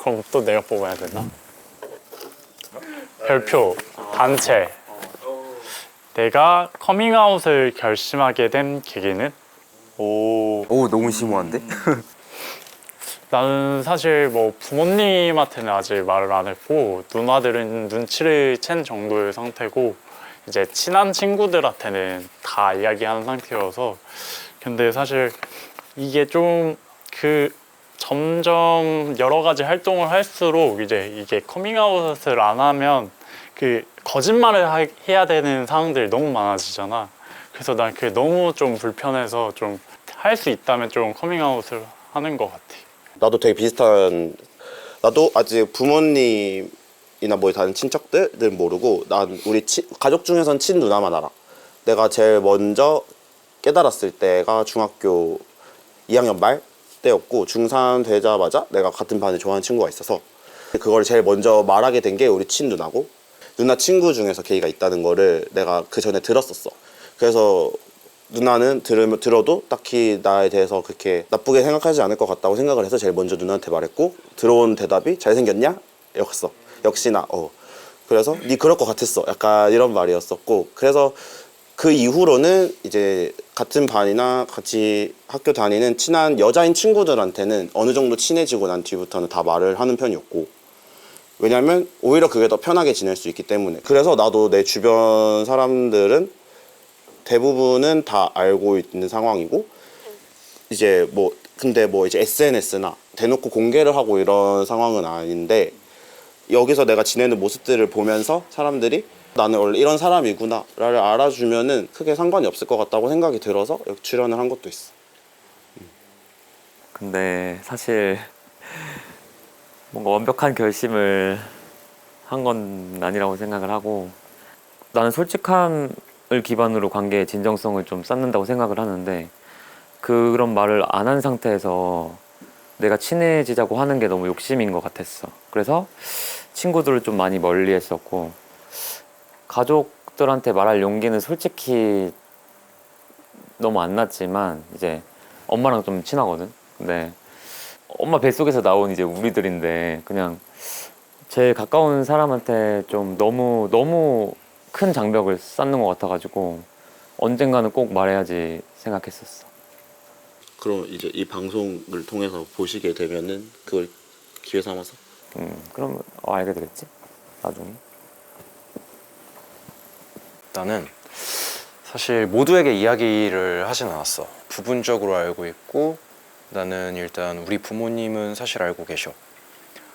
그럼 또 내가 뽑아야 되나? 별표, 단체. 내가 커밍아웃을 결심하게 된 계기는? 오 너무 심오한데? 나는 사실 뭐 부모님한테는 아직 말을 안 했고 누나들은 눈치를 챈 정도의 상태고 이제 친한 친구들한테는 다 이야기하는 상태여서 근데 사실 이게 좀 점점 여러 가지 활동을 할수록 이제 이게 커밍아웃을 안 하면 거짓말을 해야 되는 상황들이 너무 많아지잖아. 그래서 난 그게 너무 좀 불편해서 좀 할 수 있다면 좀 커밍아웃을 하는 것 같아. 나도 되게 비슷한. 나도 아직 부모님이나 뭐 다른 친척들은 모르고 난 우리 가족 중에선 친누나만 알아. 내가 제일 먼저 깨달았을 때가 중학교 2학년 말 때였고 중3 되자마자 내가 같은 반에 좋아하는 친구가 있어서 그걸 제일 먼저 말하게 된 게 우리 친누나고 누나 친구 중에서 걔가 있다는 거를 내가 그 전에 들었었어. 그래서 누나는 들어도 딱히 나에 대해서 그렇게 나쁘게 생각하지 않을 것 같다고 생각을 해서 제일 먼저 누나한테 말했고 들어온 대답이 잘생겼냐? 였어. 역시나 그래서 니 그럴 것 같았어. 약간 이런 말이었었고 그래서 그 이후로는 이제 같은 반이나 같이 학교 다니는 친한 여자인 친구들한테는 어느 정도 친해지고 난 뒤부터는 다 말을 하는 편이었고 왜냐면 오히려 그게 더 편하게 지낼 수 있기 때문에 그래서 나도 내 주변 사람들은 대부분은 다 알고 있는 상황이고 이제 근데 이제 SNS나 대놓고 공개를 하고 이런 상황은 아닌데 여기서 내가 지내는 모습들을 보면서 사람들이 나는 원래 이런 사람이구나를 알아주면은 크게 상관이 없을 것 같다고 생각이 들어서 여기 출연을 한 것도 있어. 근데 사실 뭔가 완벽한 결심을 한 건 아니라고 생각을 하고 나는 솔직함을 기반으로 관계의 진정성을 좀 쌓는다고 생각을 하는데 그런 말을 안 한 상태에서 내가 친해지자고 하는 게 너무 욕심인 것 같았어. 그래서 친구들을 좀 많이 멀리 했었고 가족들한테 말할 용기는 솔직히 너무 안 났지만 이제 엄마랑 좀 친하거든. 근데 엄마 뱃속에서 나온 이제 우리들인데 그냥 제일 가까운 사람한테 좀 너무 큰 장벽을 쌓는 것 같아가지고 언젠가는 꼭 말해야지 생각했었어. 그럼 이제 이 방송을 통해서 보시게 되면은 그걸 기회 삼아서 그럼 알게 되겠지 나중에. 나는 사실 모두에게 이야기를 하진 않았어. 부분적으로 알고 있고 나는 일단 우리 부모님은 사실 알고 계셔.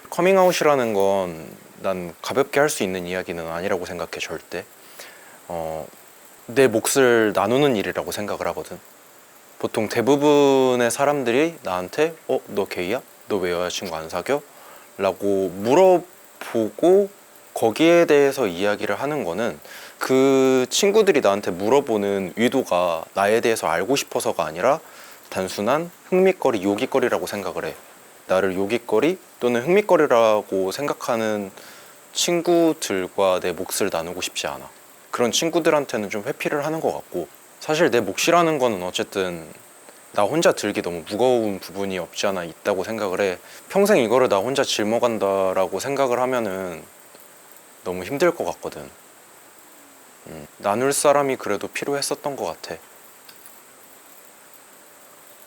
커밍아웃이라는 건 난 가볍게 할 수 있는 이야기는 아니라고 생각해. 절대 내 몫을 나누는 일이라고 생각을 하거든. 보통 대부분의 사람들이 나한테 너 게이야? 너 왜 여자친구 안 사겨? 라고 물어보고 거기에 대해서 이야기를 하는 거는 그 친구들이 나한테 물어보는 의도가 나에 대해서 알고 싶어서가 아니라 단순한 흥미거리, 요깃거리라고 생각을 해. 나를 요깃거리 또는 흥미거리라고 생각하는 친구들과 내 몫을 나누고 싶지 않아. 그런 친구들한테는 좀 회피를 하는 것 같고 사실 내 몫이라는 거는 어쨌든 나 혼자 들기 너무 무거운 부분이 없지 않아 있다고 생각을 해. 평생 이거를 나 혼자 짊어간다라고 생각을 하면은 너무 힘들 것 같거든. 나눌 사람이 그래도 필요했었던 것 같아.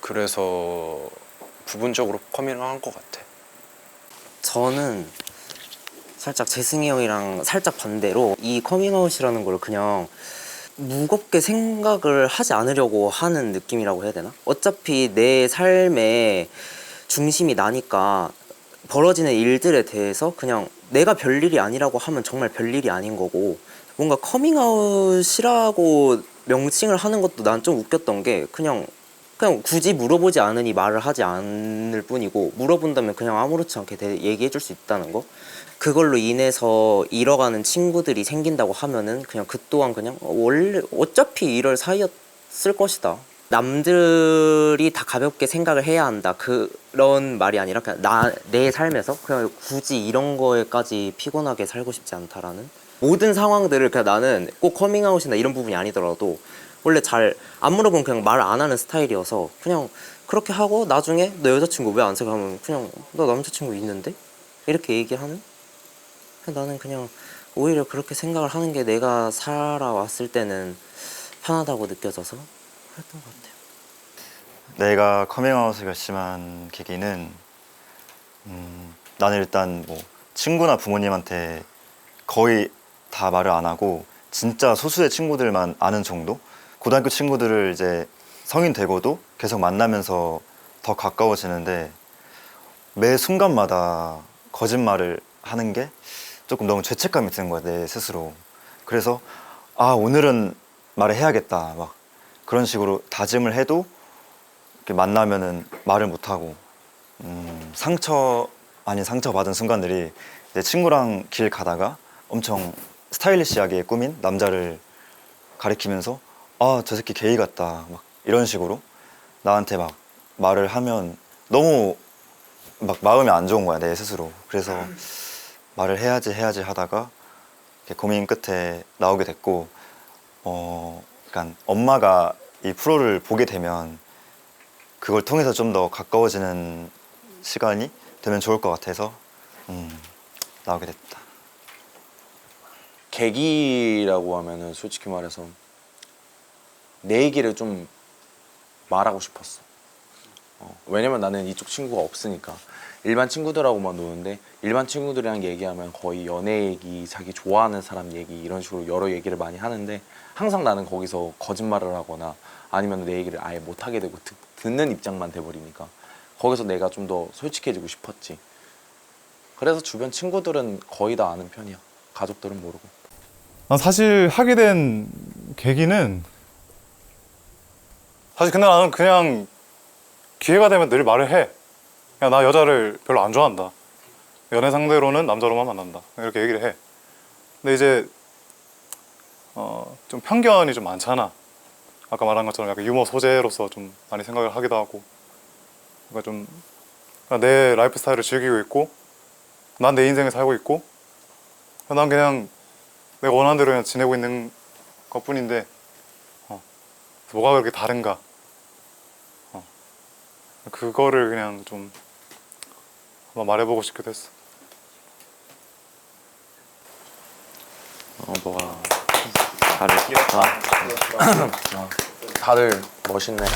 그래서 부분적으로 커밍을 한 것 같아. 저는 살짝 재승이 형이랑 살짝 반대로 이 커밍아웃이라는 걸 그냥 무겁게 생각을 하지 않으려고 하는 느낌이라고 해야 되나? 어차피 내 삶의 중심이 나니까 벌어지는 일들에 대해서 그냥 내가 별일이 아니라고 하면 정말 별일이 아닌 거고 뭔가 커밍아웃이라고 명칭을 하는 것도 난 좀 웃겼던 게 그냥 굳이 물어보지 않으니 말을 하지 않을 뿐이고 물어본다면 그냥 아무렇지 않게 얘기해 줄 수 있다는 거 그걸로 인해서 잃어가는 친구들이 생긴다고 하면은 그냥 그 또한 그냥 원래 어차피 이럴 사이였을 것이다. 남들이 다 가볍게 생각을 해야 한다 그런 말이 아니라 그냥 내 삶에서 그냥 굳이 이런 거에까지 피곤하게 살고 싶지 않다라는 모든 상황들을 그냥 나는 꼭 커밍아웃이나 이런 부분이 아니더라도 원래 잘 안 물어보면 그냥 말 안 하는 스타일이어서 그냥 그렇게 하고 나중에 너 여자친구 왜 안 사귀어 하면 그냥 너 남자친구 있는데? 이렇게 얘기를 하는? 나는 그냥 오히려 그렇게 생각을 하는 게 내가 살아왔을 때는 편하다고 느껴져서 그랬던 것 같아요. 내가 커밍아웃을 결심한 계기는 나는 일단 뭐 친구나 부모님한테 거의 다 말을 안 하고 진짜 소수의 친구들만 아는 정도? 고등학교 친구들을 이제 성인 되고도 계속 만나면서 더 가까워지는데 매 순간마다 거짓말을 하는 게 조금 너무 죄책감이 드는 거야, 내 스스로. 그래서 아, 오늘은 말을 해야겠다 막 그런 식으로 다짐을 해도 이렇게 만나면은 말을 못하고 상처 아닌 상처 받은 순간들이 내 친구랑 길 가다가 엄청 스타일리시하게 꾸민 남자를 가리키면서 아, 저 새끼 게이 같다 막 이런 식으로 나한테 막 말을 하면 너무 막 마음이 안 좋은 거야, 내 스스로. 그래서 말을 해야지 하다가 이렇게 고민 끝에 나오게 됐고 그러니까 엄마가 이 프로를 보게 되면 그걸 통해서 좀 더 가까워지는 시간이 되면 좋을 것 같아서 나오게 됐다. 계기라고 하면은 솔직히 말해서 내 얘기를 좀 말하고 싶었어. 왜냐면 나는 이쪽 친구가 없으니까 일반 친구들하고만 노는데 일반 친구들이랑 얘기하면 거의 연애 얘기, 자기 좋아하는 사람 얘기 이런 식으로 여러 얘기를 많이 하는데 항상 나는 거기서 거짓말을 하거나 아니면 내 얘기를 아예 못하게 되고 듣는 입장만 돼버리니까 거기서 내가 좀 더 솔직해지고 싶었지. 그래서 주변 친구들은 거의 다 아는 편이야. 가족들은 모르고. 난 사실 하게 된 계기는 사실 근데 나는 그냥 기회가 되면 늘 말을 해. 그냥 나 여자를 별로 안 좋아한다. 연애 상대로는 남자로만 만난다. 이렇게 얘기를 해. 근데 이제 좀 편견이 좀 많잖아. 아까 말한 것처럼 약간 유머 소재로서 좀 많이 생각을 하기도 하고. 그러니까 좀 내 라이프 스타일을 즐기고 있고 난 내 인생을 살고 있고 난 그냥 내가 원하는 대로 그냥 지내고 있는 것뿐인데 뭐가 그렇게 다른가. 그거를 그냥 좀 한번 말해보고 싶기도 했어. 너가 잘했어. 다들 멋있네.